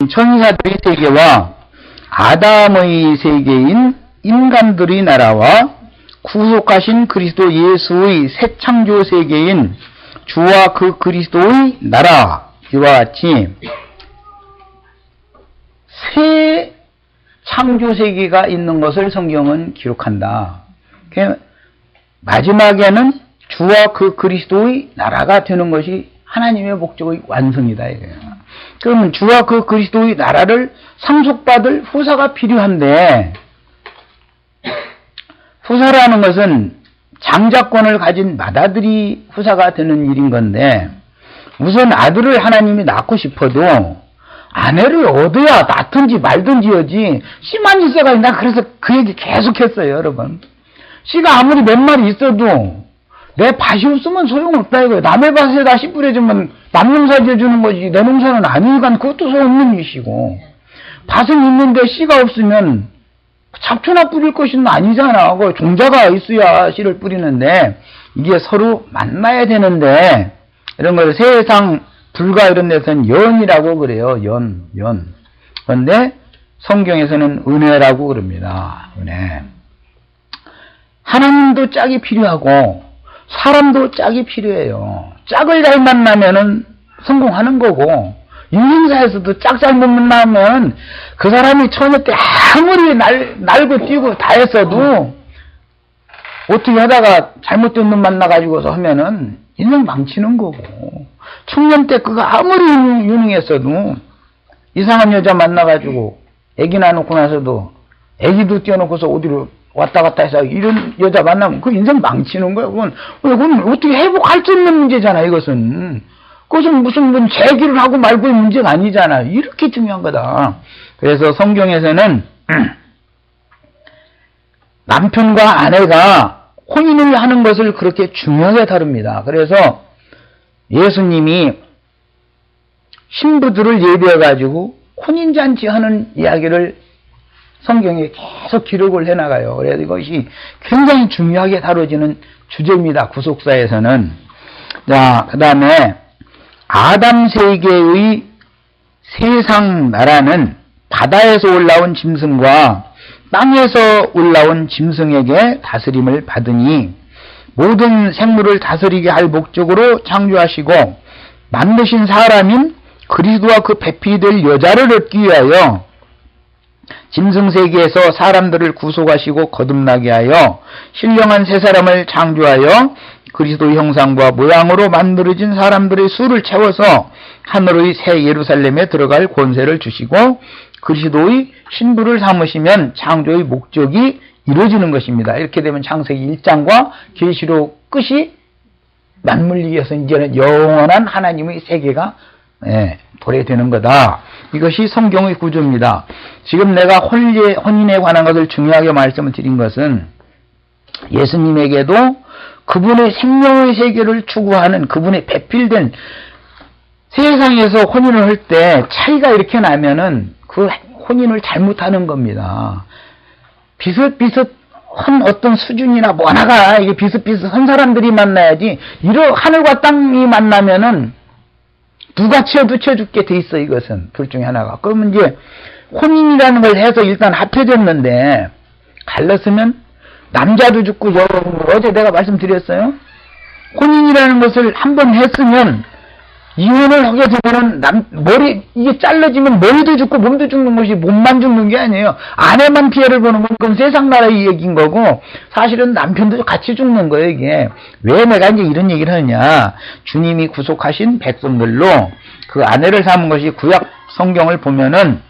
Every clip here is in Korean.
천사들의 세계와 아담의 세계인 인간들의 나라와 구속하신 그리스도 예수의 새 창조 세계인 주와 그 그리스도의 나라, 이와 같이 새 창조 세계가 있는 것을 성경은 기록한다. 마지막에는 주와 그 그리스도의 나라가 되는 것이 하나님의 목적의 완성이다 이거예요. 그러면 주와 그 그리스도의 나라를 상속받을 후사가 필요한데, 후사라는 것은 장자권을 가진 맏아들이 후사가 되는 일인 건데, 우선 아들을 하나님이 낳고 싶어도 아내를 얻어야 낳든지 말든지 하지, 씨만 있어가 나 그래서 그 얘기 계속했어요. 여러분, 씨가 아무리 몇 마리 있어도 내 밭이 없으면 소용없다 이거예요. 남의 밭에다 씨 뿌려주면 남 농사 지어주는 거지 내 농사는 아니니까 그것도 소용없는 일이시고, 밭은 있는데 씨가 없으면 잡초나 뿌릴 것은 아니잖아. 그 종자가 있어야 씨를 뿌리는데, 이게 서로 만나야 되는데, 이런 걸 세상 불가 이런 데서는 연이라고 그래요. 연. 그런데 성경에서는 은혜라고 그럽니다. 은혜. 하나님도 짝이 필요하고 사람도 짝이 필요해요. 짝을 잘 만나면은 성공하는 거고, 인생사에서도 짝 잘못 만나면 그 사람이 처녀 때 아무리 날고 뛰고 다 했어도 어떻게 하다가 잘못된 놈 만나가지고서 하면은 인생 망치는 거고, 청년 때 그거 아무리 유능했어도 이상한 여자 만나가지고 애기 낳아놓고 나서도 애기도 띄워놓고서 어디로 왔다 갔다 해서 이런 여자 만나면 그 인생 망치는 거야. 그건 어떻게 회복할 수 있는 문제잖아. 이것은 무슨 재기를 하고 말고의 문제가 아니잖아. 이렇게 중요한 거다. 그래서 성경에서는 남편과 아내가 혼인을 하는 것을 그렇게 중요하게 다룹니다. 그래서 예수님이 신부들을 예비해 가지고 혼인잔치 하는 이야기를 성경에 계속 기록을 해나가요. 그래서 이것이 굉장히 중요하게 다뤄지는 주제입니다. 구속사에서는. 자, 그 다음에 아담 세계의 세상 나라는 바다에서 올라온 짐승과 땅에서 올라온 짐승에게 다스림을 받으니, 모든 생물을 다스리게 할 목적으로 창조하시고 만드신 사람인 그리스도와 그 배필이 될 여자를 얻기 위하여 짐승 세계에서 사람들을 구속하시고 거듭나게 하여 신령한 새 사람을 창조하여 그리스도의 형상과 모양으로 만들어진 사람들의 수를 채워서 하늘의 새 예루살렘에 들어갈 권세를 주시고 그리스도의 신부를 삼으시면 창조의 목적이 이루어지는 것입니다. 이렇게 되면 창세기 1장과 계시록 끝이 맞물리기 위해서 이제는 영원한 하나님의 세계가 도래되는 거다. 이것이 성경의 구조입니다. 지금 내가 혼인에 관한 것을 중요하게 말씀을 드린 것은, 예수님에게도 그분의 생명의 세계를 추구하는 그분의 배필된 세상에서 혼인을 할 때 차이가 이렇게 나면은 그 혼인을 잘못하는 겁니다. 비슷비슷한 어떤 수준이나 뭐하나가 이게 비슷비슷한 사람들이 만나야지, 이런 하늘과 땅이 만나면은 누가 치어도 치어죽게 돼 있어. 이것은 둘 중에 하나가. 그러면 이제 혼인이라는 걸 해서 일단 합해졌는데, 갈랐으면 남자도 죽고 어제 내가 말씀드렸어요. 혼인이라는 것을 한번 했으면 이혼을 하게 되면은 이게 잘라지면 머리도 죽고 몸도 죽는 것이, 몸만 죽는 게 아니에요. 아내만 피해를 보는 건 그건 세상 나라의 얘기인 거고, 사실은 남편도 같이 죽는 거예요. 이게 왜 내가 이제 이런 얘기를 하느냐, 주님이 구속하신 백성들로 그 아내를 삼은 것이 구약 성경을 보면은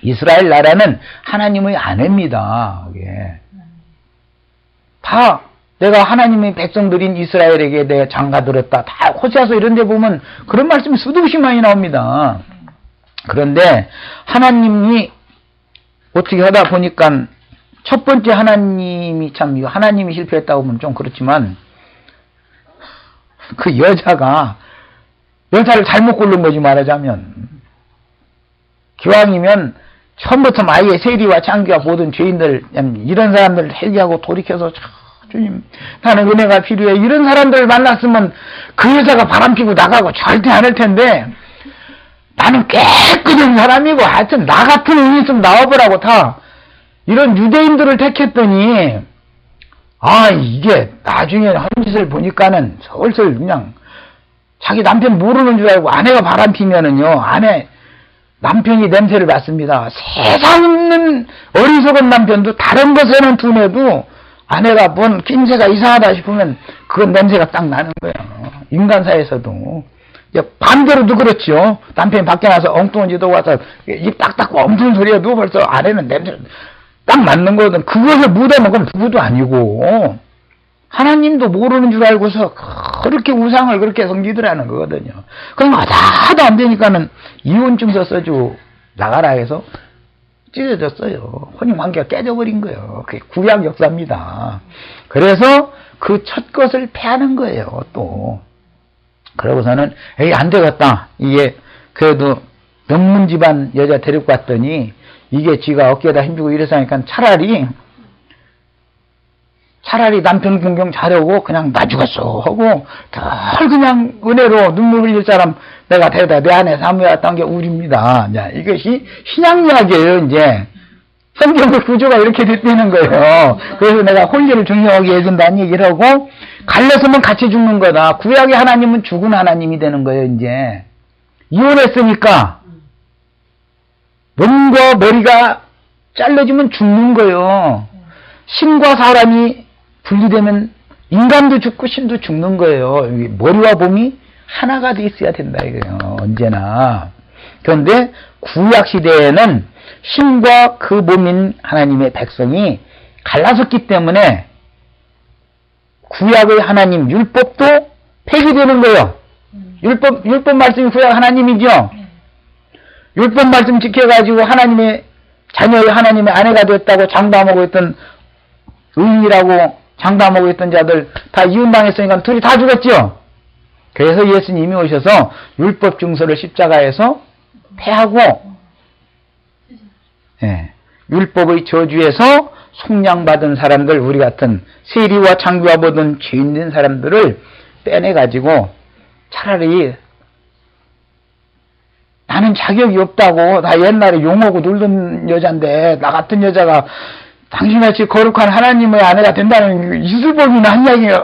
이스라엘 나라는 하나님의 아내입니다. 이게 다 내가 하나님의 백성들인 이스라엘에게 내가 장가들었다. 다 호세아서 이런 데 보면 그런 말씀이 수도 없이 많이 나옵니다. 그런데 하나님이 어떻게 하다 보니까 첫 번째 하나님이 하나님이 실패했다고 하면 좀 그렇지만, 그 여자를 잘못 고른 거지, 말하자면. 기왕이면 처음부터 아예 세리와 창기와 모든 죄인들, 이런 사람들을 회개하고 돌이켜서, 주님, 나는 은혜가 필요해, 이런 사람들을 만났으면 그 여자가 바람피고 나가고 절대 안 할 텐데, 나는 깨끗한 사람이고 하여튼 나 같은 의인 좀 나와보라고 다 이런 유대인들을 택했더니 이게 나중에 한 짓을 보니까는 설설 그냥 자기 남편 모르는 줄 알고 아내가 바람피면은요 남편이 냄새를 맡습니다. 세상 없는 어리석은 남편도 다른 것에는 둔해도 아내가 뭔 낌새가 이상하다 싶으면 그건 냄새가 딱 나는 거예요. 인간사에서도. 반대로도 그렇죠. 남편이 밖에 나서 엉뚱한 짓 하고 와서 입 딱 닫고 엉뚱한 소리 해도 벌써 아내는 냄새 딱 맞는 거거든. 그것을 묻어먹으면 부부도 아니고 하나님도 모르는 줄 알고서 그렇게 우상을 그렇게 섬기더라는 거거든요. 그럼 하나도 안 되니까는 이혼증서 써주고 나가라 해서 찢어졌어요. 혼인관계가 깨져버린 거예요. 그게 구약 역사입니다. 그래서 그 첫 것을 패하는 거예요. 또 그러고서는 에이 안 되겠다. 이게 그래도 명문 집안 여자 데리고 갔더니 이게 지가 어깨에다 힘주고 이래서 하니까 차라리 남편 공경 잘하고 그냥 나 죽었어 하고 덜 그냥 은혜로 눈물 흘릴 사람 내가 대다 내 안에 사모였던 게 우리입니다. 이것이 신약 이야기예요. 이제 성경의 구조가 이렇게 됐다는 거예요. 그래서 내가 혼례를 중요하게 해준다는 얘기를 하고 갈렸으면 같이 죽는 거다. 구약의 하나님은 죽은 하나님이 되는 거예요. 이제 이혼했으니까 몸과 머리가 잘라지면 죽는 거예요. 신과 사람이 분리되면 인간도 죽고 신도 죽는 거예요. 머리와 몸이 하나가 돼 있어야 된다 이거예요. 언제나. 그런데 구약 시대에는 신과 그 몸인 하나님의 백성이 갈라섰기 때문에 구약의 하나님 율법도 폐기되는 거예요. 율법 말씀이 구약 하나님이죠. 율법 말씀 지켜가지고 하나님의 자녀의 하나님의 아내가 됐다고 장담하고 있던 의인이라고 장담하고 있던 자들 다 이혼당했으니까 둘이 다 죽었죠. 그래서 예수님이 오셔서 율법 증서를 십자가에서 폐하고 율법의 저주에서 속량받은 사람들, 우리 같은 세리와 창기와 모든 죄인된 사람들을 빼내가지고 차라리 나는 자격이 없다고, 나 옛날에 용하고 놀던 여잔데 나 같은 여자가 당신같이 거룩한 하나님의 아내가 된다는 이슬법이나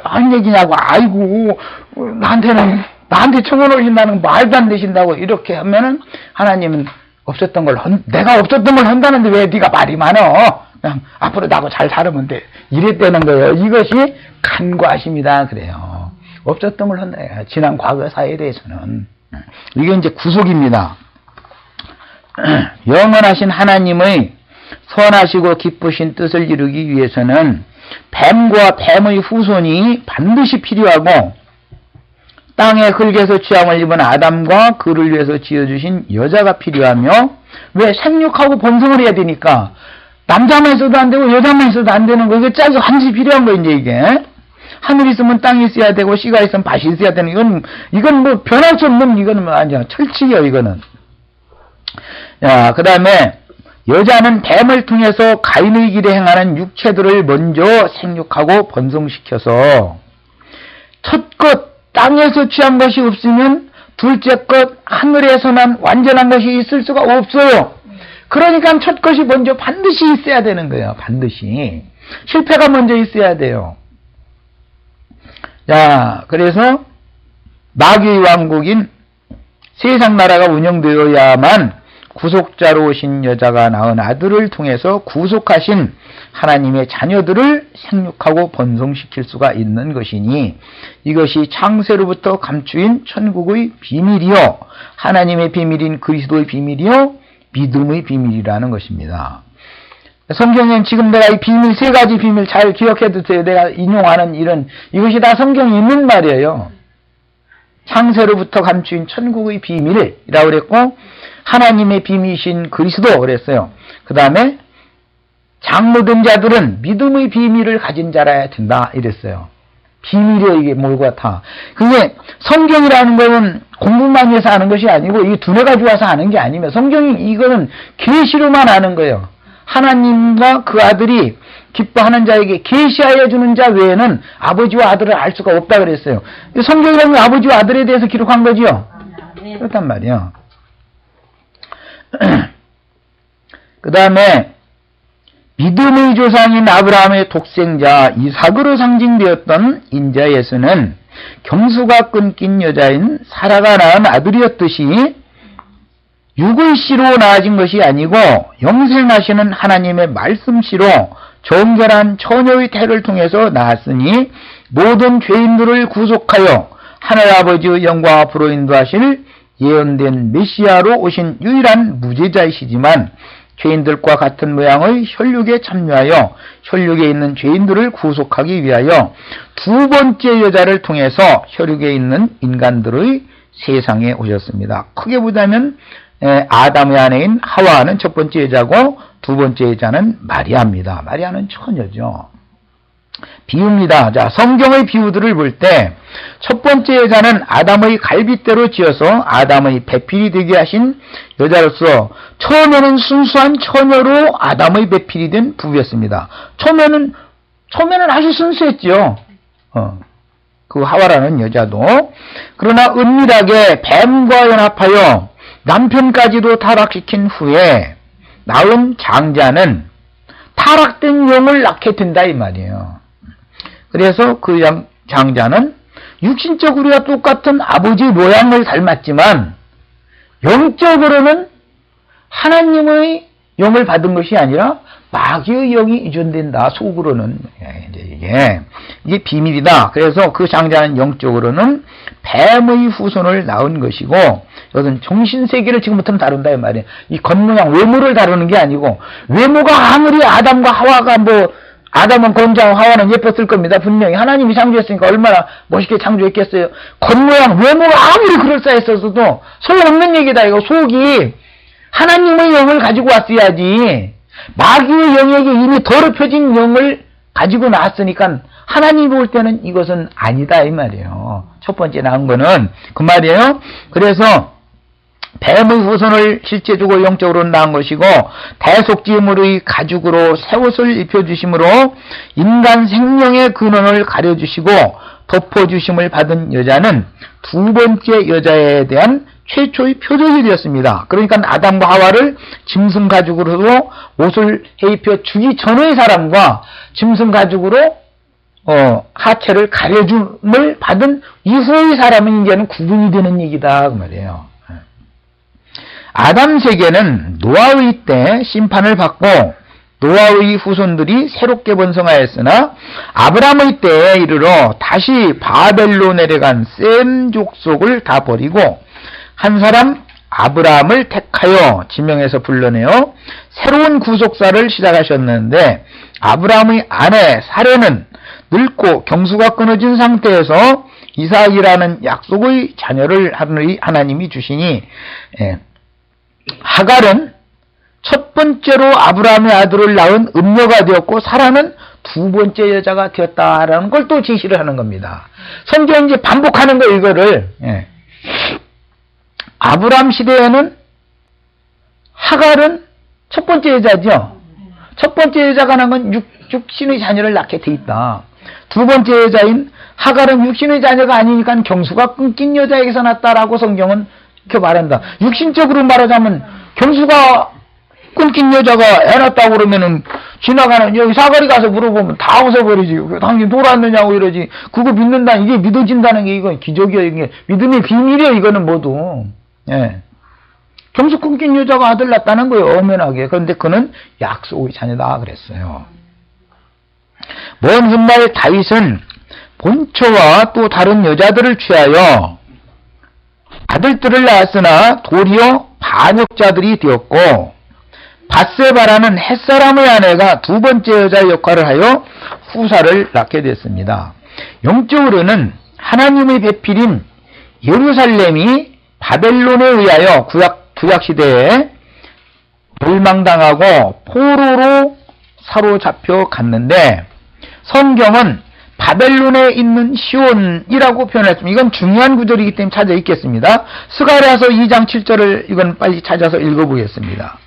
한 얘기냐고. 아이고 나한테 청혼 오신다는 말도 안 되신다고 이렇게 하면은 하나님은 내가 없었던 걸 한다는데 왜 네가 말이 많어? 그냥 앞으로 나하고 잘 살으면 돼. 이랬다는 거예요. 이것이 간과심이다 그래요. 없었던 걸 한다. 지난 과거 사회에 대해서는. 이게 이제 구속입니다. 영원하신 하나님의 선하시고 기쁘신 뜻을 이루기 위해서는 뱀과 뱀의 후손이 반드시 필요하고 땅의 흙에서 취함을 입은 아담과 그를 위해서 지어주신 여자가 필요하며, 왜 생육하고 번성을 해야 되니까 남자만 있어도 안 되고 여자만 있어도 안 되는 거. 이게 짝이 반드시 필요한 거. 이제 이게 하늘이 있으면 땅이 있어야 되고 씨가 있으면 밭이 있어야 되는, 이건 뭐 변할 수 없는, 이거는 뭐 아니야 철칙이요 이거는. 자, 그 다음에 여자는 뱀을 통해서 가인의 길에 행하는 육체들을 먼저 생육하고 번성시켜서 첫 것 땅에서 취한 것이 없으면 둘째 것 하늘에서 난 완전한 것이 있을 수가 없어요. 그러니까 첫 것이 먼저 반드시 있어야 되는 거예요. 반드시 실패가 먼저 있어야 돼요. 자, 그래서 마귀의 왕국인 세상 나라가 운영되어야만 구속자로 오신 여자가 낳은 아들을 통해서 구속하신 하나님의 자녀들을 생육하고 번성시킬 수가 있는 것이니, 이것이 창세로부터 감추인 천국의 비밀이요 하나님의 비밀인 그리스도의 비밀이요 믿음의 비밀이라는 것입니다. 성경엔 지금 내가 이 비밀, 세 가지 비밀 잘 기억해 두세요. 내가 인용하는 이것이 다 성경에 있는 말이에요. 창세로부터 감추인 천국의 비밀이라고 그랬고, 하나님의 비밀이신 그리스도 그랬어요. 그 다음에 장로된 자들은 믿음의 비밀을 가진 자라야 된다 이랬어요. 비밀이요, 이게 뭘 같아. 그게 성경이라는 거는 공부만 해서 아는 것이 아니고 이게 두뇌가 좋아서 아는 게 아니면, 성경이 이거는 계시로만 아는 거예요. 하나님과 그 아들이 기뻐하는 자에게 계시하여 주는 자 외에는 아버지와 아들을 알 수가 없다 그랬어요. 성경이라는 건 아버지와 아들에 대해서 기록한 거지요. 그렇단 말이에요. 그 다음에 믿음의 조상인 아브라함의 독생자 이삭으로 상징되었던 인자에서는 경수가 끊긴 여자인 사라가 낳은 아들이었듯이 육의 씨로 낳아진 것이 아니고 영생하시는 하나님의 말씀씨로 정결한 처녀의 태를 통해서 낳았으니 모든 죄인들을 구속하여 하늘아버지의 영광 앞으로 인도하실 예언된 메시아로 오신 유일한 무죄자이시지만 죄인들과 같은 모양의 혈육에 참여하여 혈육에 있는 죄인들을 구속하기 위하여 두 번째 여자를 통해서 혈육에 있는 인간들의 세상에 오셨습니다. 크게 보자면 아담의 아내인 하와는 첫 번째 여자고 두 번째 여자는 마리아입니다. 마리아는 처녀죠. 비유입니다. 자, 성경의 비유들을 볼 때 첫 번째 여자는 아담의 갈빗대로 지어서 아담의 배필이 되게 하신 여자로서 처음에는 순수한 처녀로 아담의 배필이 된 부부였습니다. 처음에는 아주 순수했죠. 그 하와라는 여자도. 그러나 은밀하게 뱀과 연합하여 남편까지도 타락시킨 후에 낳은 장자는 타락된 영을 낳게 된다 이 말이에요. 그래서 그 장자는 육신적으로야 똑같은 아버지의 모양을 닮았지만 영적으로는 하나님의 영을 받은 것이 아니라 마귀의 영이 유전된다. 속으로는 이게 비밀이다. 그래서 그 장자는 영적으로는 뱀의 후손을 낳은 것이고 이것은 정신세계를 지금부터는 다룬다 이 말이에요. 이 겉모양 외모를 다루는 게 아니고 외모가 아무리 아담과 하와가 아담은 건장하고 하와는 예뻤을 겁니다. 분명히 하나님이 창조했으니까 얼마나 멋있게 창조했겠어요. 겉모양 외모가 아무리 그럴싸했어도 소용없는 얘기다. 이거 속이 하나님의 영을 가지고 왔어야지. 마귀의 영에게 이미 더럽혀진 영을 가지고 나왔으니까 하나님이 볼 때는 이것은 아니다 이 말이에요. 첫 번째 나온 거는 그 말이에요. 그래서 뱀의 후손을 실제적으로 영적으로 낳은 것이고 대속지물의 가죽으로 새 옷을 입혀주심으로 인간 생명의 근원을 가려주시고 덮어주심을 받은 여자는 두 번째 여자에 대한 최초의 표적이 되었습니다. 그러니까 아담과 하와를 짐승 가죽으로도 옷을 해입혀 주기 전의 사람과 짐승 가죽으로 하체를 가려줌을 받은 이후의 사람은 이제는 구분이 되는 얘기다 그 말이에요. 아담 세계는 노아의 때 심판을 받고 노아의 후손들이 새롭게 번성하였으나 아브라함의 때에 이르러 다시 바벨로 내려간 셈 족속을 다 버리고 한 사람 아브라함을 택하여 지명해서 불러내어 새로운 구속사를 시작하셨는데 아브라함의 아내 사레는 늙고 경수가 끊어진 상태에서 이삭이라는 약속의 자녀를 하나님이 주시니 하갈은 첫 번째로 아브라함의 아들을 낳은 음녀가 되었고 사라는 두 번째 여자가 되었다라는 걸 또 제시를 하는 겁니다. 성경이 이제 반복하는 거 이거를. 아브라함 시대에는 하갈은 첫 번째 여자죠. 첫 번째 여자가 낳은 건 육신의 자녀를 낳게 돼 있다. 두 번째 여자인 하갈은 육신의 자녀가 아니니까 경수가 끊긴 여자에게서 낳았다라고 성경은 이렇게 말한다. 육신적으로 말하자면 경수가 끊긴 여자가 애 낳았다고 그러면은 지나가는 여기 사거리 가서 물어보면 다 웃어버리지. 당신 돌아왔느냐고 이러지. 그거 믿는다. 이게 믿어진다는 게 이건 기적이야. 이게 믿음의 비밀이야. 이거는 모두. 경수 끊긴 여자가 아들 낳았다는 거예요. 엄연하게. 그런데 그는 약속의 자녀다 그랬어요. 먼 훗날 다윗은 본처와 또 다른 여자들을 취하여 아들들을 낳았으나 도리어 반역자들이 되었고 밧세바라는 햇사람의 아내가 두 번째 여자의 역할을 하여 후사를 낳게 됐습니다. 영적으로는 하나님의 배필인 예루살렘이 바벨론에 의하여 구약시대에 멸망당하고 포로로 사로잡혀 갔는데 성경은 바벨론에 있는 시온이라고 표현했습니다. 이건 중요한 구절이기 때문에 찾아 읽겠습니다. 스가랴서 2장 7절을 이건 빨리 찾아서 읽어보겠습니다.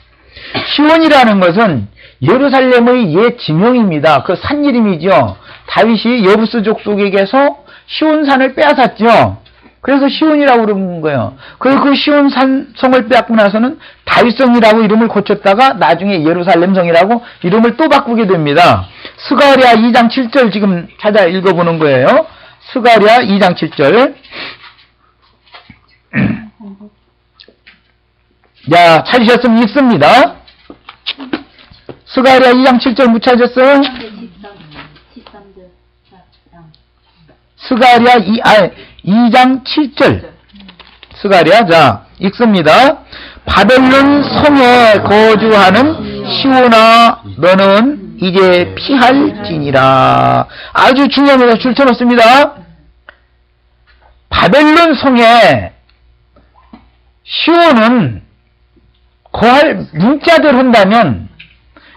시온이라는 것은 예루살렘의 옛 지명입니다. 그 산 이름이죠. 다윗이 여부스 족속에게서 시온산을 빼앗았죠. 그래서 시온이라고 그러는 거예요. 그리고 그 시온 성을 빼앗고 나서는 다윗성이라고 이름을 고쳤다가 나중에 예루살렘성이라고 이름을 또 바꾸게 됩니다. 스가랴 2장 7절 지금 찾아 읽어보는 거예요. 스가랴 2장 7절. 자, 찾으셨으면 읽습니다. 스가랴 2장 7절 못 찾았어요? 스가랴 2장 7절. 스가랴, 자, 읽습니다. 바벨론 성에 거주하는 시온아, 너는 이제 피할지니라. 아주 중요합니다. 줄 쳐놓습니다. 바벨론 성에 시온은 거할 문자대로 한다면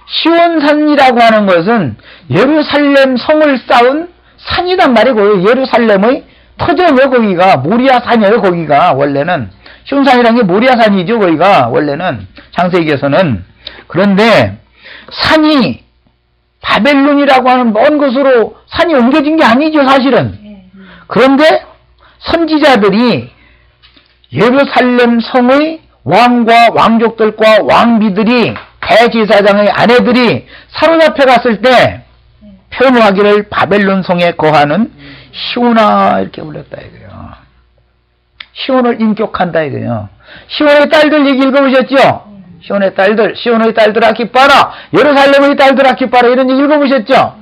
시온산이라고 하는 것은 예루살렘 성을 쌓은 산이란 말이고요. 예루살렘의 터전이에요. 거기가 모리아산이에요. 거기가 원래는 시온산이라는 게 모리아산이죠. 거기가 원래는 창세기에서는. 그런데 산이 바벨론이라고 하는 먼 곳으로 산이 옮겨진 게 아니죠. 사실은. 그런데 선지자들이 예루살렘 성의 왕과 왕족들과 왕비들이 대제사장의 아내들이 사로잡혀 갔을 때 표현을 하기를 바벨론 성에 거하는 시온아 이렇게 불렀다 이거예요. 시온을 인격한다 이거예요. 시온의 딸들 얘기 읽어보셨죠? 시온의 딸들아 기뻐라. 예루살렘의 딸들아 기뻐라. 이런 얘기 읽어보셨죠?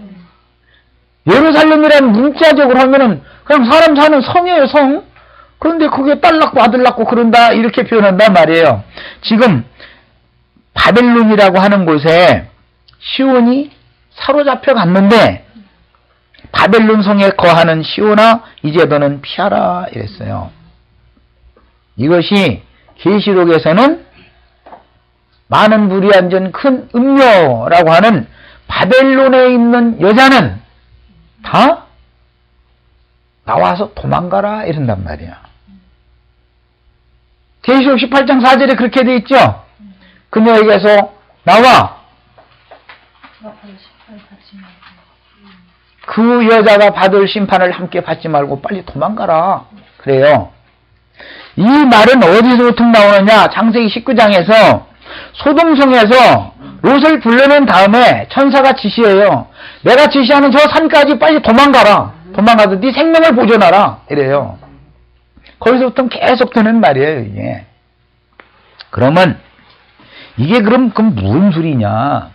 예루살렘이라는 문자적으로 하면은 그냥 사람 사는 성이에요. 성. 그런데 그게 딸 낳고 아들 낳고 그런다 이렇게 표현한단 말이에요. 지금 바벨론이라고 하는 곳에 시온이 사로잡혀 갔는데 바벨론 성에 거하는 시온아 이제 너는 피하라 이랬어요. 이것이 계시록에서는 많은 불이 앉은 큰 음녀라고 하는 바벨론에 있는 여자는 다 나와서 도망가라 이런단 말이야. 계시록 18장 4절에 그렇게 돼 있죠. 그녀에게서 나와 그 여자가 받을 심판을 함께 받지 말고 빨리 도망가라 그래요. 이 말은 어디서부터 나오느냐. 창세기 19장에서 소돔성에서 롯을 불러낸 다음에 천사가 지시해요. 내가 지시하는 저 산까지 빨리 도망가라. 도망가서 네 생명을 보존하라 이래요. 거기서부터 계속 드는 말이에요. 이게. 그러면 이게 그럼 무슨 소리냐.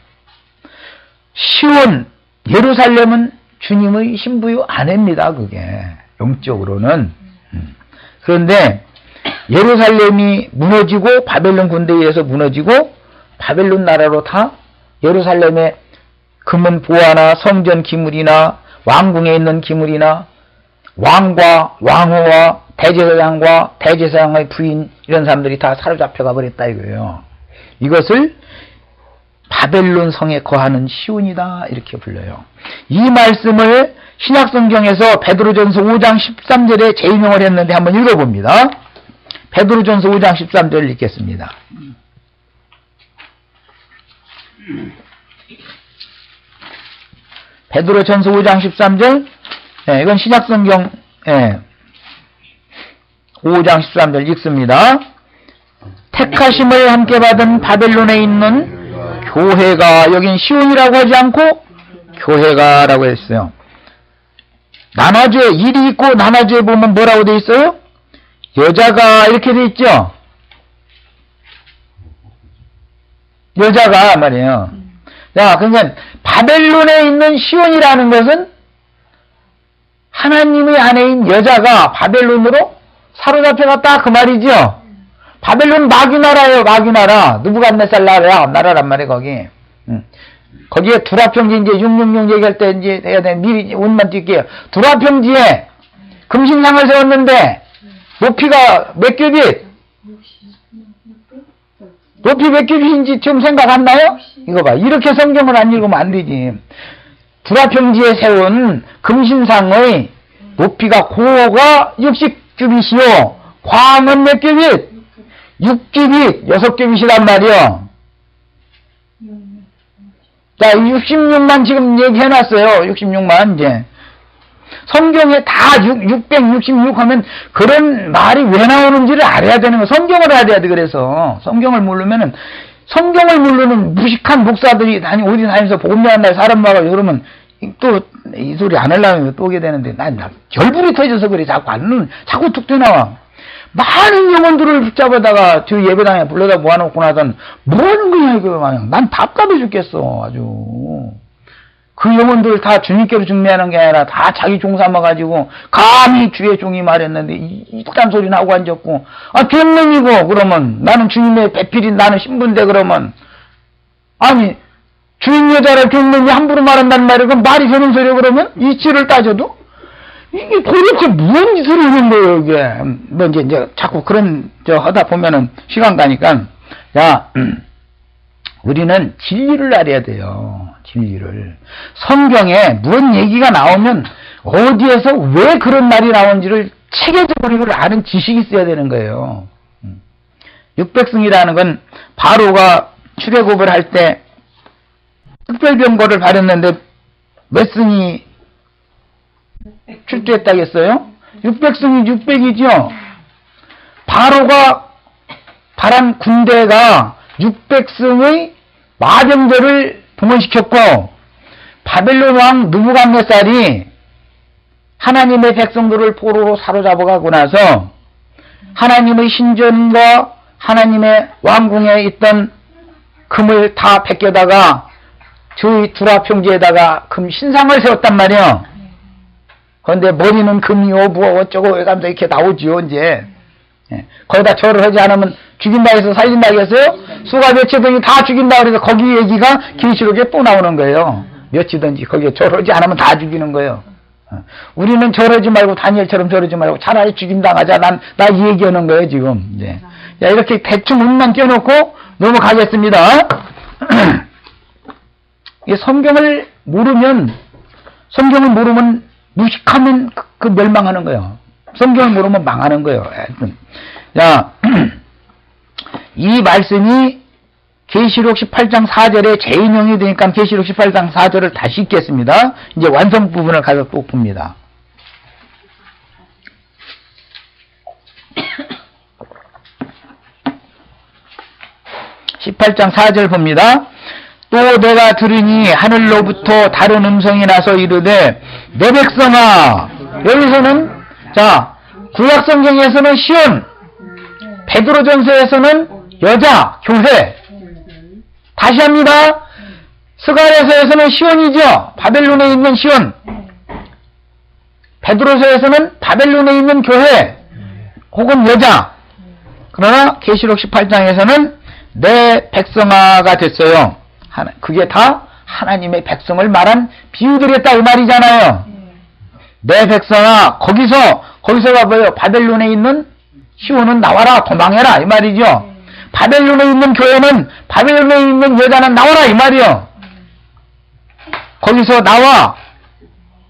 시온 예루살렘은 주님의 신부의 아내입니다. 그게 영적으로는. 그런데 예루살렘이 무너지고 바벨론 군대에 의해서 무너지고 바벨론 나라로 다 예루살렘의 금은 보화나 성전 기물이나 왕궁에 있는 기물이나 왕과 왕후와 대제사장과 대제사장의 부인 이런 사람들이 다 사로잡혀가 버렸다 이거예요. 이것을 바벨론 성에 거하는 시온이다 이렇게 불러요. 이 말씀을 신약성경에서 베드로전서 5장 13절에 재인용을 했는데 한번 읽어봅니다. 베드로전서 5장 13절 읽겠습니다. 베드로전서 5장 13절. 네, 이건 신약성경 5장 13절 읽습니다. 택하심을 함께 받은 바벨론에 있는 교회가, 여긴 시온이라고 하지 않고 교회가라고 했어요. 나눠주에 일이 있고 나눠주에 보면 뭐라고 돼 있어요? 여자가 이렇게 돼 있죠. 여자가 말이에요. 자, 그러니까 바벨론에 있는 시온이라는 것은 하나님의 아내인 여자가 바벨론으로 사로잡혀갔다 그 말이죠. 바벨론 마귀 나라예요. 마귀 나라. 느부갓네살 나라란 말이에요. 거기. 거기에 두라평지 이제 666 얘기할 때 이제 해야 돼. 미리 운만 뛸게요. 두라평지에 금신상을 세웠는데 높이가 몇 규빗? 높이 몇 규빗인지 지금 생각 안 나요? 이거 봐. 이렇게 성경을 안 읽으면 안 되지. 두라평지에 세운 금신상의 높이가 고가 60규빗이요. 광은 몇 규빗? 6규빗, 6규빗이란 말이요. 자, 66만 지금 얘기해놨어요. 66만, 이제. 성경에 다 666 하면 그런 말이 왜 나오는지를 알아야 되는 거. 성경을 알아야 돼. 그래서 성경을 모르면은 성경을 모르는 무식한 목사들이 어디 다니면서 복음전하는 날 사람 와가지고 그러면 또 이 소리 안 하려면 또 오게 되는데 난 결불이 터져서 그래. 자꾸 툭 튀어나와. 많은 영혼들을 붙잡아다가 저 예배당에 불러다 모아놓고 나선 뭐 하는 거냐 이거 마냥. 난 답답해 죽겠어 아주. 그 영혼들 다 주님께로 중매하는 게 아니라 다 자기 종 삼아가지고 감히 주의 종이 말했는데 이딴 소리 나오고 앉았고 దేవు님이고 그러면 나는 주님의 배필인 나는 신부인데 그러면 아니 주인 여자를 దేవు님이 함부로 말한다는 말이 그럼 말이 되는 소리야 그러면 이치를 따져도 이게 도대체 무슨 짓을 하는 거예요 이게. 뭐 이제 자꾸 그런 하다 보면은 시간 가니까 야 우리는 진리를 알아야 돼요. 진리를. 성경에 무슨 얘기가 나오면 어디에서 왜 그런 말이 나오는지를 체계적으로 이걸 아는 지식이 있어야 되는 거예요. 육백승이라는 건 바로가 출애굽을 할 때 특별병거를 받았는데 몇 승이 출두했다겠어요? 600승이 600이죠. 바로가 바란 군대가 600승의 마병대를 동원시켰고 바벨론 왕 느부갓네살이 하나님의 백성들을 포로로 사로잡아가고 나서 하나님의 신전과 하나님의 왕궁에 있던 금을 다 벗겨다가 저희 두라평지에다가 금 신상을 세웠단 말이에요. 그런데 머리는 금이요 뭐 어쩌고 왜감서 이렇게 나오지요 이제. 거기다 절을 하지 않으면 죽인다 해서 살린다 했어요. 수가 몇이든지 다 죽인다 그래서 거기 얘기가 계시록에 또 나오는 거예요. 몇이든지 거기에 절하지 않으면 다 죽이는 거예요. 우리는 절하지 말고 다니엘처럼 절하지 말고 차라리 죽임당하자. 나 이 얘기하는 거예요 지금. 이제. 자, 이렇게 대충 운만 껴놓고 넘어가겠습니다. 이 성경을 모르면 무식하면 그 멸망하는 거예요. 성경을 모르면 망하는 거예요. 자, 이 말씀이 계시록 18장 4절에 재인용이 되니까 계시록 18장 4절을 다시 읽겠습니다. 이제 완성 부분을 가서 또 봅니다. (18장 4절) 봅니다. 또 내가 들으니 하늘로부터 다른 음성이 나서 이르되 내 백성아. 여기서는 자 구약 성경에서는 시온, 베드로전서에서는 여자 교회. 다시 합니다. 스가랴서에서는 시온이죠. 바벨론에 있는 시온. 베드로서에서는 바벨론에 있는 교회 혹은 여자. 그러나 계시록 18장에서는 내 백성아가 됐어요. 그게 다 하나님의 백성을 말한 비유들이었다 이 말이잖아요. 내 백성아. 거기서가 뭐예요? 바벨론에 있는 시온은 나와라 도망해라 이 말이죠. 바벨론에 있는 교회는 바벨론에 있는 여자는 나와라 이 말이요. 거기서 나와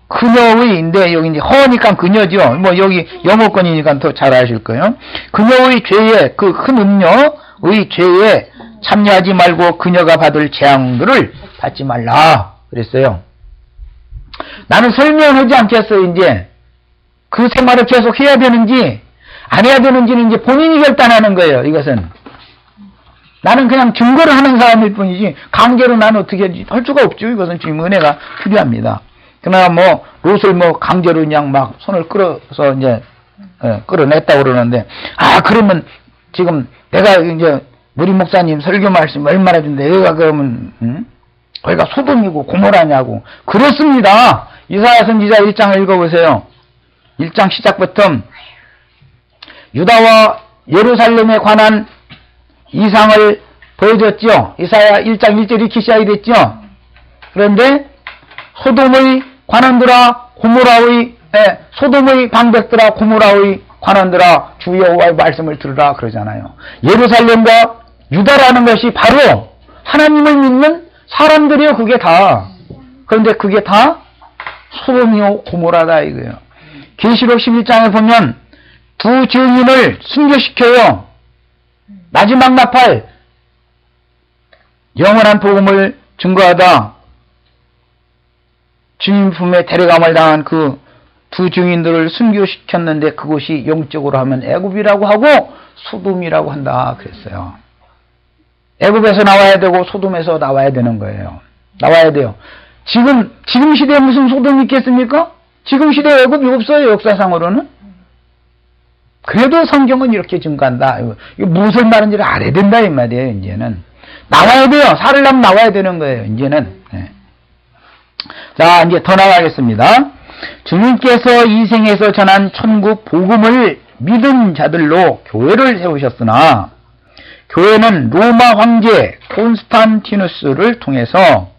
그녀의인데 여기 이제 허니까 그녀죠. 뭐 여기 영어권이니까 더 잘 아실 거예요. 그녀의 죄에 그 큰 음녀의 죄에 참여하지 말고 그녀가 받을 재앙들을 받지 말라 그랬어요. 나는 설명하지 않겠어요. 이제 그 생활을 계속 해야 되는지 안 해야 되는지는 이제 본인이 결단하는 거예요. 이것은 나는 그냥 증거를 하는 사람일 뿐이지 강제로 나는 어떻게 할 수가 없죠. 이것은 지금 은혜가 필요합니다. 그러나 뭐 롯을 뭐 강제로 그냥 막 손을 끌어서 이제 끌어냈다고 그러는데 그러면 지금 내가 이제 우리 목사님 설교 말씀 얼마나 준대 여기가 그러면 거기가 소돔이고 고모라냐고. 그렇습니다. 이사야 선지자 1장을 읽어보세요. 1장 시작부터 유다와 예루살렘에 관한 이상을 보여줬죠. 이사야 1장 1절 이렇게 시작이 됐죠. 그런데 소돔의 관원들아 소돔의 방백들아 고모라의 관원들아 주 여호와의 말씀을 들으라 그러잖아요. 예루살렘과 유다라는 것이 바로 하나님을 믿는 사람들이요. 그게 다. 그런데 그게 다 소돔이요 고모라다 이거예요. 계시록 11장에 보면 두 증인을 순교시켜요. 마지막 나팔 영원한 복음을 증거하다 주님 품에 데려감을 당한 그 두 증인들을 순교시켰는데 그곳이 영적으로 하면 애굽이라고 하고 소돔이라고 한다 그랬어요. 애굽에서 나와야 되고 소돔에서 나와야 되는 거예요. 나와야 돼요. 지금 시대에 무슨 소돔이 있겠습니까? 지금 시대에 애굽이 없어요, 역사상으로는. 그래도 성경은 이렇게 증거한다. 이거 무엇을 말하는지를 알아야 된다 이 말이에요. 이제는 나와야 돼요. 살으려면 나와야 되는 거예요. 이제는. 네. 자, 이제 더 나가겠습니다. 주님께서 이 생에서 전한 천국 복음을 믿은 자들로 교회를 세우셨으나 교회는 로마 황제 콘스탄티누스를 통해서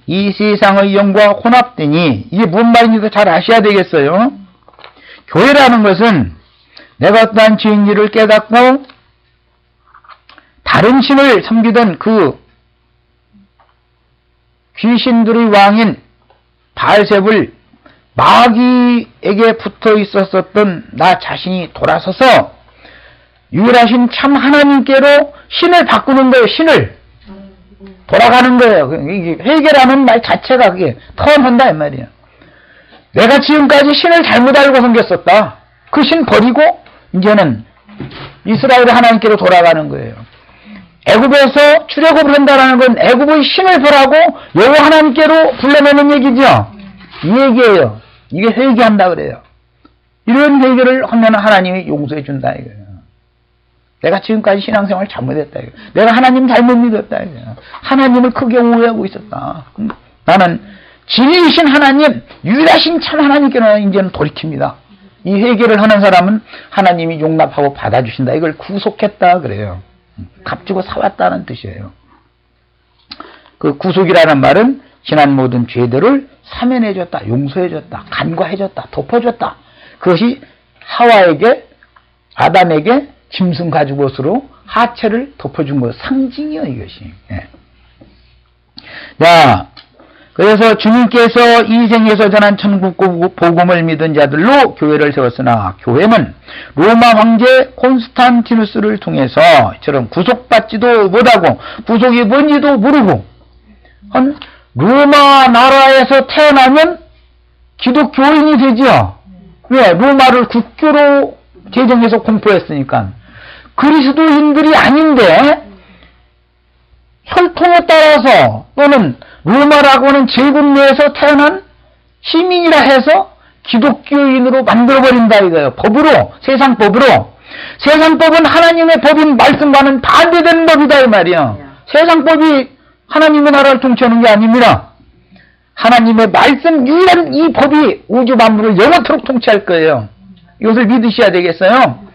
이 세상의 영과 혼합되니 이게 무슨 말인지도 잘 아셔야 되겠어요. 교회라는 것은 내가 어떠한 죄인지를 깨닫고 다른 신을 섬기던 그 귀신들의 왕인 바알셉을 마귀에게 붙어 있었던 나 자신이 돌아서서 유일하신 참 하나님께로 신을 바꾸는 거예요. 신을 돌아가는 거예요. 이게 회개라는 말 자체가 그게 턴한다 이 말이에요. 내가 지금까지 신을 잘못 알고 섬겼었다. 그 신 버리고 이제는 이스라엘의 하나님께로 돌아가는 거예요. 애굽에서 출애굽을 한다는 건 애굽의 신을 벌하고 여호와 하나님께로 불러내는 얘기죠. 이 얘기예요. 이게 회개한다 그래요. 이런 회개를 하면 하나님이 용서해 준다 이거예요. 내가 지금까지 신앙생활 잘못했다 이거예요. 내가 하나님 잘못 믿었다 이거예요. 하나님을 크게 오해하고 있었다. 나는 진리이신 하나님, 유일하신 참 하나님께는 이제는 돌이킵니다. 이 회개를 하는 사람은 하나님이 용납하고 받아주신다. 이걸 구속했다 그래요. 값주고 사왔다는 뜻이에요. 그 구속이라는 말은 지난 모든 죄들을 사면해줬다, 용서해줬다, 간과해줬다, 덮어줬다. 그것이 하와에게, 아담에게 짐승 가죽옷으로 하체를 덮어준 것, 상징이요 이것이. 예. 자, 그래서 주님께서 이 생에서 전한 천국 복음을 믿은 자들로 교회를 세웠으나 교회는 로마 황제 콘스탄티누스를 통해서 이처럼 구속받지도 못하고 구속이 뭔지도 모르고 로마 나라에서 태어나면 기독교인이 되죠. 왜? 로마를 국교로 제정해서 공포했으니까. 그리스도인들이 아닌데 혈통에 따라서 또는 로마라고 하는 제국 내에서 태어난 시민이라 해서 기독교인으로 만들어버린다 이거예요. 법으로, 세상법으로. 세상법은 하나님의 법인 말씀과는 반대되는 법이다 이 말이에요. 세상법이 하나님의 나라를 통치하는 게 아닙니다. 하나님의 말씀 유일한 이 법이 우주 만물을 영원토록 통치할 거예요. 이것을 믿으셔야 되겠어요.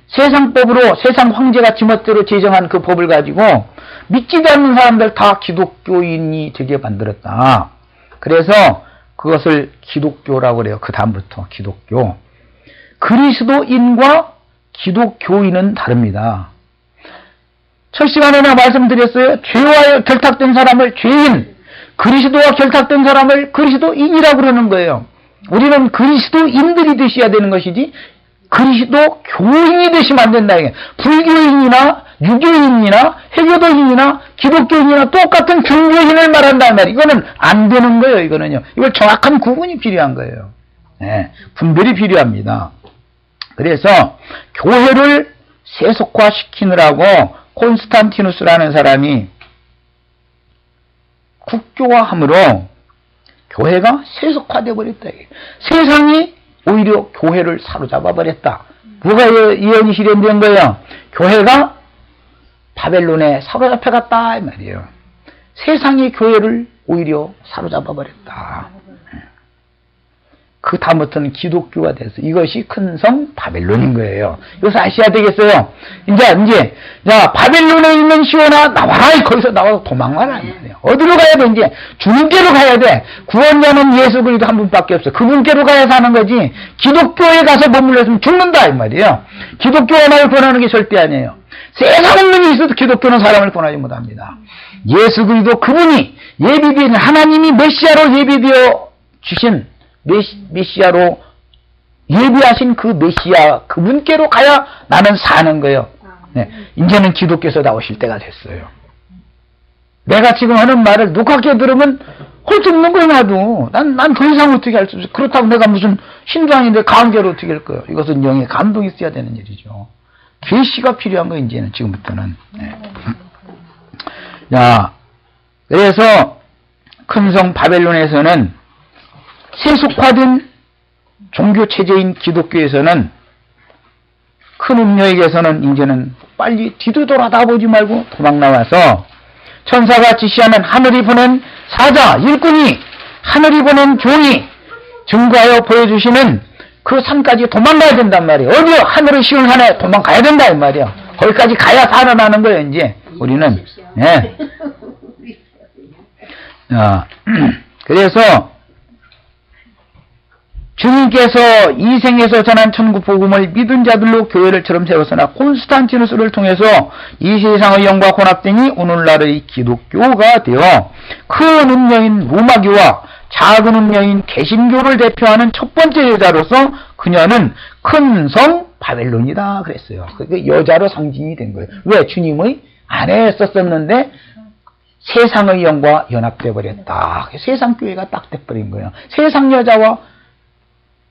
세상법으로 세상 황제가 지멋대로 제정한 그 법을 가지고 믿지도 않는 사람들 다 기독교인이 되게 만들었다. 그래서 그것을 기독교라고 그래요. 그 다음부터 기독교. 그리스도인과 기독교인은 다릅니다. 첫 시간에 내가 말씀드렸어요. 죄와 결탁된 사람을 죄인, 그리스도와 결탁된 사람을 그리스도인이라고 그러는 거예요. 우리는 그리스도인들이 되셔야 되는 것이지 그리스도 교인이 되시면 안 된다. 이게 불교인이나 유교인이나 해교도인이나 기독교인이나 똑같은 종교인을 말한다는 말이에요. 이거는 안 되는 거예요. 이거는요. 이걸 정확한 구분이 필요한 거예요. 네, 분별이 필요합니다. 그래서 교회를 세속화시키느라고 콘스탄티누스라는 사람이 국교화함으로 교회가 세속화되어 버렸다. 세상이 오히려 교회를 사로잡아 버렸다. 뭐가 예언이 실현된 거예요? 교회가 바벨론에 사로잡혀 갔다 이 말이에요. 세상이 교회를 오히려 사로잡아 버렸다. 그 다음부터는 기독교가 돼서 이것이 큰 성 바벨론인 거예요. 이것을 아셔야 되겠어요. 이제 자 바벨론에 있는 시온아 나와라. 거기서 나와서 도망가라. 어디로 가야 돼? 이제 주님께로 가야 돼. 구원자는 예수 그리스도 한 분밖에 없어. 그분께로 가야 사는 거지. 기독교에 가서 머물러 있으면 죽는다 이 말이에요. 기독교 하나를 권하는 게 절대 아니에요. 세상 놈이 있어도 기독교는 사람을 권하지 못합니다. 예수 그리스도 그분이 예비된 하나님이 메시아로 예비되어 주신 메시아로 예비하신 그 메시아 그분께로 가야 나는 사는 거예요. 네. 이제는 기독교에서 나오실 때가 됐어요. 내가 지금 하는 말을 녹화게 들으면 헐 죽는 거야, 나도. 난 더 이상 어떻게 할 수 없어. 그렇다고 내가 무슨 신도 아닌데 강제로 어떻게 할 거야. 이것은 영의 감동이 있어야 되는 일이죠. 계시가 필요한 거, 이제는, 지금부터는. 네. 자, 그래서 큰 성 바벨론에서는 세속화된 종교체제인 기독교에서는 큰 음녀에게서는 이제는 빨리 뒤도 돌아다보지 말고 도망 나와서 천사가 지시하는 하늘이 보낸 사자, 일꾼이, 하늘이 보낸 종이 증거하여 보여주시는 그 산까지 도망가야 된단 말이에요. 어디요? 하늘의 쉬운 산에 도망가야 된다, 이 말이에요. 거기까지 가야 살아나는 거예요, 이제. 우리는. 예. 그래서 주님께서 이 생에서 전한 천국 복음을 믿은 자들로 교회를 처럼 세웠으나 콘스탄티누스를 통해서 이 세상의 영과 혼합되니 오늘날의 기독교가 되어 큰 음녀인 로마교와 작은 음녀인 개신교를 대표하는 첫 번째 여자로서 그녀는 큰 성 바벨론이다 그랬어요. 그게 여자로 상징이 된 거예요. 왜? 주님의 아내였었는데 세상의 영과 연합돼 버렸다. 세상 교회가 딱 돼버린 거예요. 세상 여자와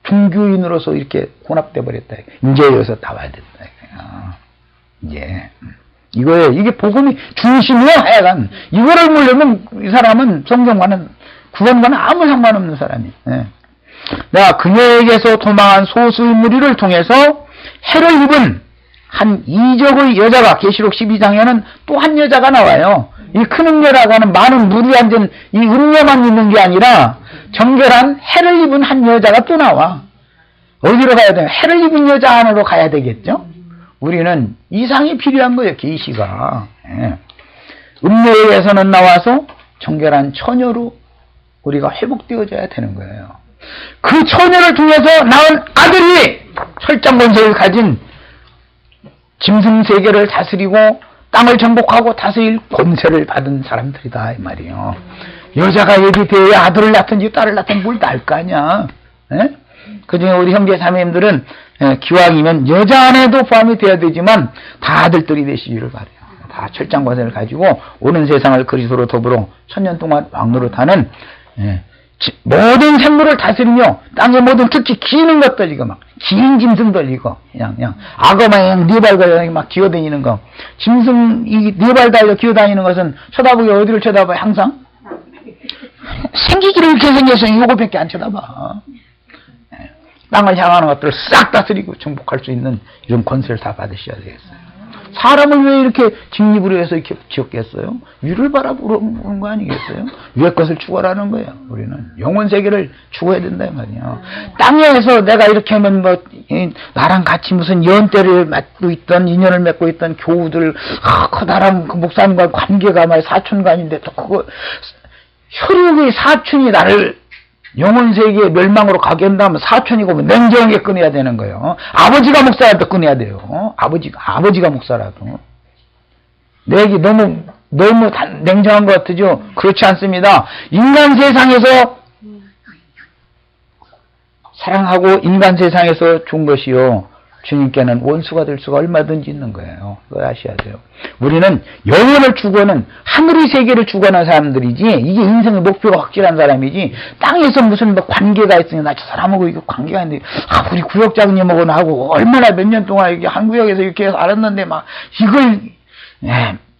종교인으로서 이렇게 혼합돼 버렸다. 이제 여기서 나와야 된다. 이제 이거예요. 이게 복음이 중심이야, 하여간. 이거를 모르면 이 사람은 성경과는 구원과는 아무 상관없는 사람이. 예. 내가 그녀에게서 도망한 소수의 무리를 통해서 해를 입은 한 이적의 여자가 계시록 12장에는 또 한 여자가 나와요. 이 큰 음녀라고 하는 많은 물이 앉은 이 음녀만 있는 게 아니라 정결한 해를 입은 한 여자가 또 나와. 어디로 가야 돼요? 해를 입은 여자 안으로 가야 되겠죠? 우리는 이상이 필요한 거예요, 계시가. 예. 음녀에게서는 나와서 정결한 처녀로 우리가 회복되어져야 되는 거예요. 그 처녀를 통해서 낳은 아들이 철장 권세를 가진 짐승세계를 다스리고 땅을 정복하고 다스릴 권세를 받은 사람들이다, 이 말이에요. 여자가 여기 되어야 아들을 낳든지 딸을 낳든지 뭘 낳을 거 아니야. 예? 그중에 우리 형제 자매님들은 기왕이면 여자 안에도 포함이 되어야 되지만 다 아들들이 되시기를 바라요. 다 철장 권세를 가지고 오는 세상을 그리스도로 더불어 1000년 동안 왕노릇하는 모든 생물을 다스리며 땅의 모든 특히 기는 것들, 이거 막 긴 짐승들, 이거 그냥 악어 마냥 네 발 달려 막 기어다니는 거, 짐승 이 네 발 달려 기어다니는 것은 쳐다보기 어디를 쳐다봐요? 항상 생기기를 이렇게 생겨서 요거밖에 안 쳐다봐. 땅을 향하는 것들을 싹 다스리고 정복할 수 있는 이런 권세를 다 받으셔야 되겠어요. 사람을 왜 이렇게 직립으로 해서 이렇게 지었겠어요? 위를 바라보는 거 아니겠어요? 위의 것을 추구하라는 거예요. 우리는 영혼 세계를 추구해야 된다 이 말이에요. 땅에서 내가 이렇게 하면 뭐 나랑 같이 무슨 연대를 맺고 있던 인연을 맺고 있던 교우들, 나랑 그 목사님과 관계가 말 사촌간인데 또 그거 혈육의 사촌이 나를 영혼 세계의 멸망으로 가게 한다면 사촌이고 뭐 냉정하게 끊어야 되는 거예요. 아버지가 목사라도 끊어야 돼요. 아버지가 목사라도. 내 얘기 너무 냉정한 것 같으죠? 그렇지 않습니다. 인간 세상에서 사랑하고 인간 세상에서 준 것이요, 주님께는 원수가 될 수가 얼마든지 있는 거예요. 그걸 아셔야 돼요. 우리는 영혼을 추구하는, 하늘의 세계를 추구하는 사람들이지, 이게 인생의 목표가 확실한 사람이지, 땅에서 무슨 뭐 관계가 있으니, 나 저 사람하고 이거 관계가 있는데, 우리 구역장님하고 나하고 얼마나 몇 년 동안 이렇게 한 구역에서 이렇게 해서 알았는데, 막, 이걸,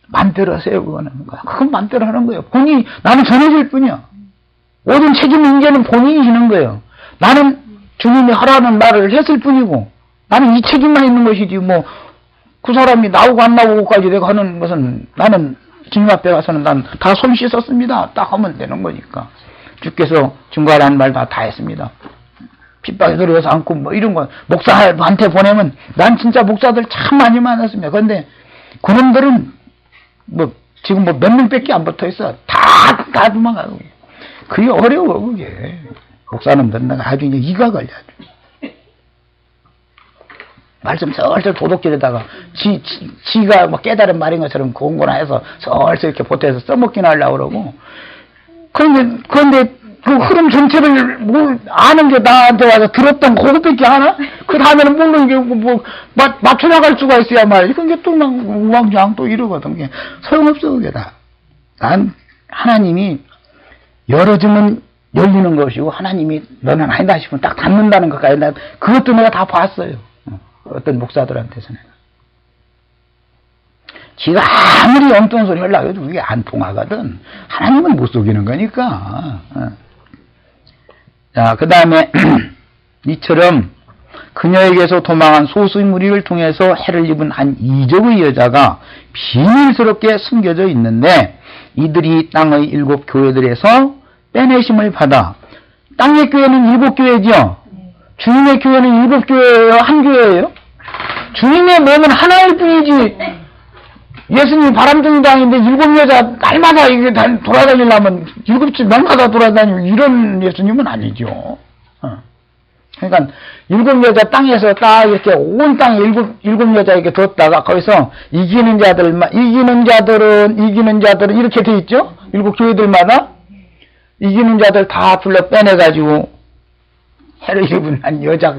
맘대로 하세요, 그거는. 그건 맘대로 하는 거예요. 나는 전해질 뿐이야. 모든 책임은 이제는 본인이 지는 거예요. 나는 주님이 하라는 말을 했을 뿐이고, 나는 이 책임만 있는 것이지, 뭐, 그 사람이 나오고 안 나오고까지 내가 하는 것은, 나는 주님 앞에 가서는 난 다 손 씻었습니다. 딱 하면 되는 거니까. 주께서 증거하라는 말 다 했습니다. 핍박에 들어서 않고, 뭐, 이런 거, 목사한테 보내면, 난 진짜 목사들 참 많이 만났습니다. 그런데, 그놈들은, 뭐, 지금 뭐 몇 명밖에 안 붙어 있어. 다 도망가고. 그게 어려워, 그게. 목사님들은 내가 아주 이제 이가 걸려. 말씀 설설 도둑질에다가 지가 뭐 깨달은 말인 것처럼 공고나 해서 설설 이렇게 보태서 써먹긴 하려고 그러고. 그런데 그 흐름 전체를 뭘 아는 게 나한테 와서 들었던 그것밖에 하나? 그 다음에는 모르는 게 뭐 맞춰나갈 수가 있어야 말이지. 그게 또 막 우왕좌왕 또 이러거든. 그게 소용없어, 그게 다. 난 하나님이 열어주면 열리는 것이고 하나님이 너는 아니다 싶으면 딱 닫는다는 것까지 그것도 내가 다 봤어요. 어떤 목사들한테서는. 지가 아무리 엉뚱한 소리 하려고 해도 그게 안 통하거든. 하나님은 못 속이는 거니까. 자, 그 다음에 이처럼 그녀에게서 도망한 소수의 무리를 통해서 해를 입은 한 이적의 여자가 비밀스럽게 숨겨져 있는데 이들이 땅의 7 교회들에서 빼내심을 받아 땅의 교회는 7 교회죠. 주님의 교회는 7 교회예요? 한 교회예요? 주님의 몸은 하나일 뿐이지. 예수님 바람둥이당인데 7 여자 날마다 이게 돌아다니려면 7집 날마다 돌아다니고 이런 예수님은 아니죠. 그러니까 7 여자 땅에서 딱 이렇게 온 땅에 7 여자에게 뒀다가 거기서 이기는 자들은 이렇게 돼 있죠? 7 교회들마다 이기는 자들 다 불러 빼내가지고 해를 입은 한 여자,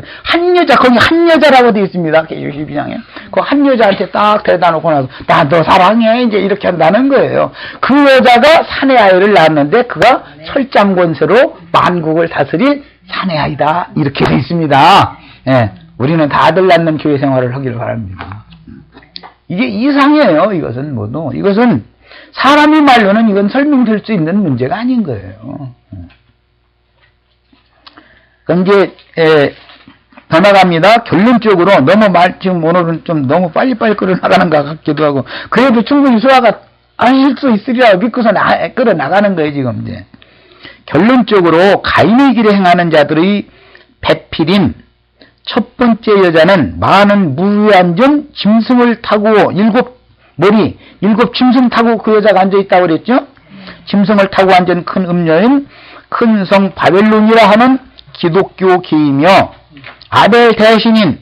거기 한 여자라고 되어 있습니다. 계시록 12장에. 그 한 여자한테 딱 대다 놓고 나서, 나 너 사랑해. 이제 이렇게 한다는 거예요. 그 여자가 사내 아이를 낳았는데, 그가 철장권세로 만국을 다스릴 사내 아이다. 이렇게 되어 있습니다. 예. 우리는 다 아들 낳는 교회 생활을 하기를 바랍니다. 이게 이상해요. 이것은 뭐도. 이것은 사람의 말로는 이건 설명될 수 있는 문제가 아닌 거예요. 그럼 이제, 더 나갑니다. 결론적으로 지금 오늘은 좀 너무 빨리빨리 끌어나가는 것 같기도 하고, 그래도 충분히 소화가 하실 수 있으리라 믿고서 끌어나가는 거예요, 지금 이제. 결론적으로 가인의 길에 행하는 자들의 배필인 첫 번째 여자는 많은 무한정 짐승을 타고 7 짐승 타고 그 여자가 앉아있다고 그랬죠? 짐승을 타고 앉은 큰 음녀인 큰 성 바벨론이라 하는 기독교계이며 아벨 대신인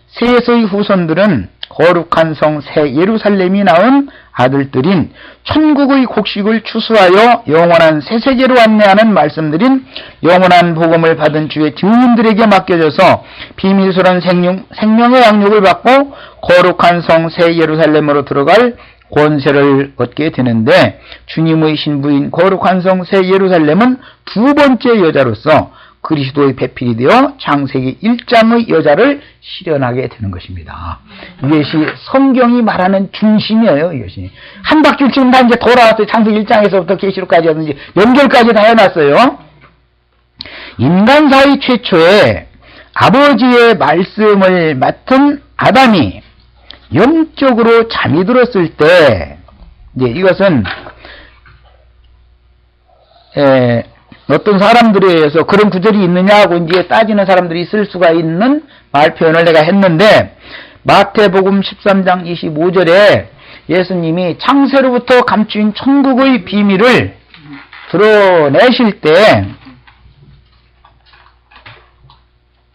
셋의 후손들은 거룩한 성 새 예루살렘이 낳은 아들들인 천국의 곡식을 추수하여 영원한 새 세계로 안내하는 말씀드린 영원한 복음을 받은 주의 증인들에게 맡겨져서 비밀스러운 생명의 양육을 받고 거룩한 성 새 예루살렘으로 들어갈 권세를 얻게 되는데 주님의 신부인 거룩한 성 새 예루살렘은 2 번째 여자로서 그리스도의 배필이 되어 창세기 1장의 여자를 실현하게 되는 것입니다. 이것이 성경이 말하는 중심이에요. 이것이 한 바퀴 지금 다 이제 돌아왔어요. 창세기 1장에서부터 계시록까지 하든지 연결까지 다 해놨어요. 인간사의 최초에 아버지의 말씀을 맡은 아담이 영적으로 잠이 들었을 때, 이제 이것은 어떤 사람들에 의해서 그런 구절이 있느냐고 이제 따지는 사람들이 있을 수가 있는 말 표현을 내가 했는데, 마태복음 13장 25절에 예수님이 창세로부터 감추인 천국의 비밀을 드러내실 때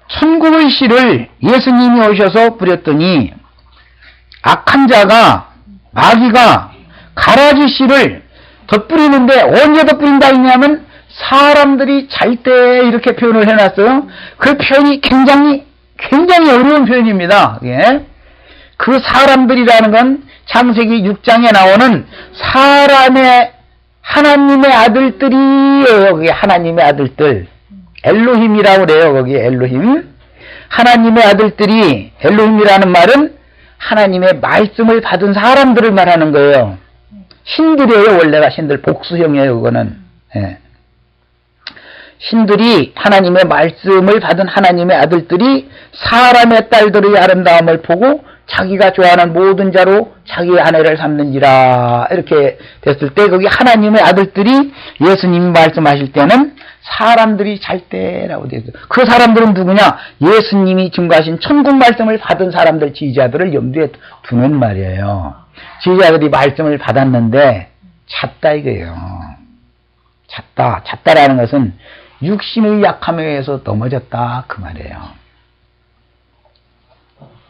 천국의 씨를 예수님이 오셔서 뿌렸더니 악한 자가, 마귀가 가라지 씨를 덧뿌리는데 언제 덧뿌린다 했냐면 사람들이 잘 때 이렇게 표현을 해놨어요. 그 표현이 굉장히 어려운 표현입니다. 예. 그 사람들이라는 건 창세기 6장에 나오는 하나님의 아들들이에요. 그게 하나님의 아들들. 엘로힘이라고 그래요. 거기 엘로힘. 하나님의 아들들이, 엘로힘이라는 말은 하나님의 말씀을 받은 사람들을 말하는 거예요. 신들이에요. 원래가 신들. 복수형이에요. 그거는. 예. 신들이 하나님의 말씀을 받은 하나님의 아들들이 사람의 딸들의 아름다움을 보고 자기가 좋아하는 모든 자로 자기의 아내를 삼는지라. 이렇게 됐을 때 거기 하나님의 아들들이 예수님이 말씀하실 때는 사람들이 잘 때라고 되어 있어요. 그 사람들은 누구냐? 예수님이 증거하신 천국 말씀을 받은 사람들, 지지자들을 염두에 두는 말이에요. 지지자들이 말씀을 받았는데 잤다 이거예요. 잤다라는 것은 육신의 약함에 의해서 넘어졌다 그 말이에요.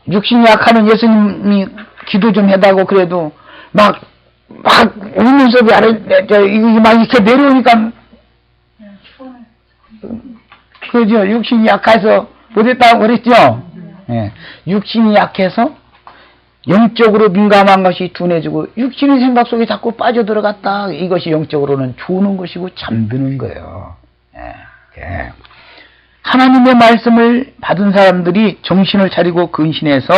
육신이 약하면 예수님이 기도 좀 해달라고 그래도 막 울면서 막 이렇게 내려오니까 그죠? 육신이 약해서 못했다고 그랬죠? 예. 육신이 약해서 영적으로 민감한 것이 둔해지고 육신의 생각 속에 자꾸 빠져들어갔다. 이것이 영적으로는 주는 것이고 잠드는 거예요. 예. 하나님의 말씀을 받은 사람들이 정신을 차리고 근신해서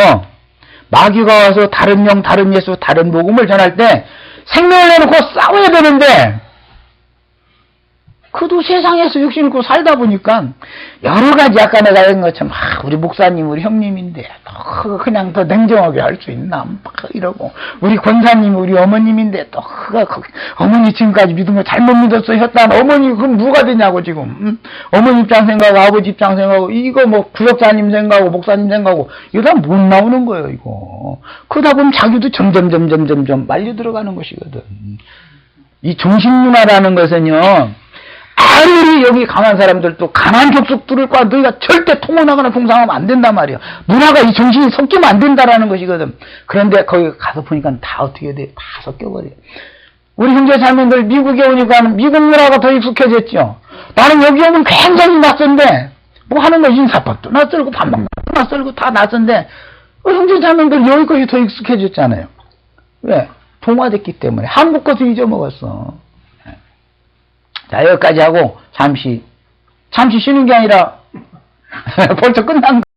마귀가 와서 다른 영, 다른 예수, 다른 복음을 전할 때 생명을 내놓고 싸워야 되는데 그도 세상에서 육신을 입고 살다 보니까 여러 가지 아까 내가 한 것처럼 우리 목사님 우리 형님인데 그냥 더 냉정하게 할 수 있나 막 이러고 우리 권사님 우리 어머님인데 또 어머니 지금까지 믿은 거 잘못 믿었어 했단 어머니 그럼 누가 되냐고 지금 어머니 입장 생각하고 아버지 입장 생각하고 이거 뭐 구역자님 생각하고 목사님 생각하고 이거 다 못 나오는 거예요 이거. 그러다 보면 자기도 점점 말려 들어가는 것이거든. 이 정신문화라는 것은요 아무리 여기 강한 사람들도 강한 족속들과 너희가 절대 통혼하거나 동상하면 안 된단 말이야. 문화가 이 정신이 섞이면 안 된다라는 것이거든. 그런데 거기 가서 보니까 다 어떻게 돼? 다 섞여버려. 우리 형제 자매들 미국에 오니까 미국 문화가 더 익숙해졌죠. 나는 여기 오면 굉장히 낯선데 뭐 하는 거 인사법도 낯설고 반박도 낯설고 다 낯선데 형제 자매들 여기까지 더 익숙해졌잖아요. 왜? 동화됐기 때문에. 한국 것을 잊어먹었어. 자, 여기까지 하고 잠시 쉬는 게 아니라 벌써 끝난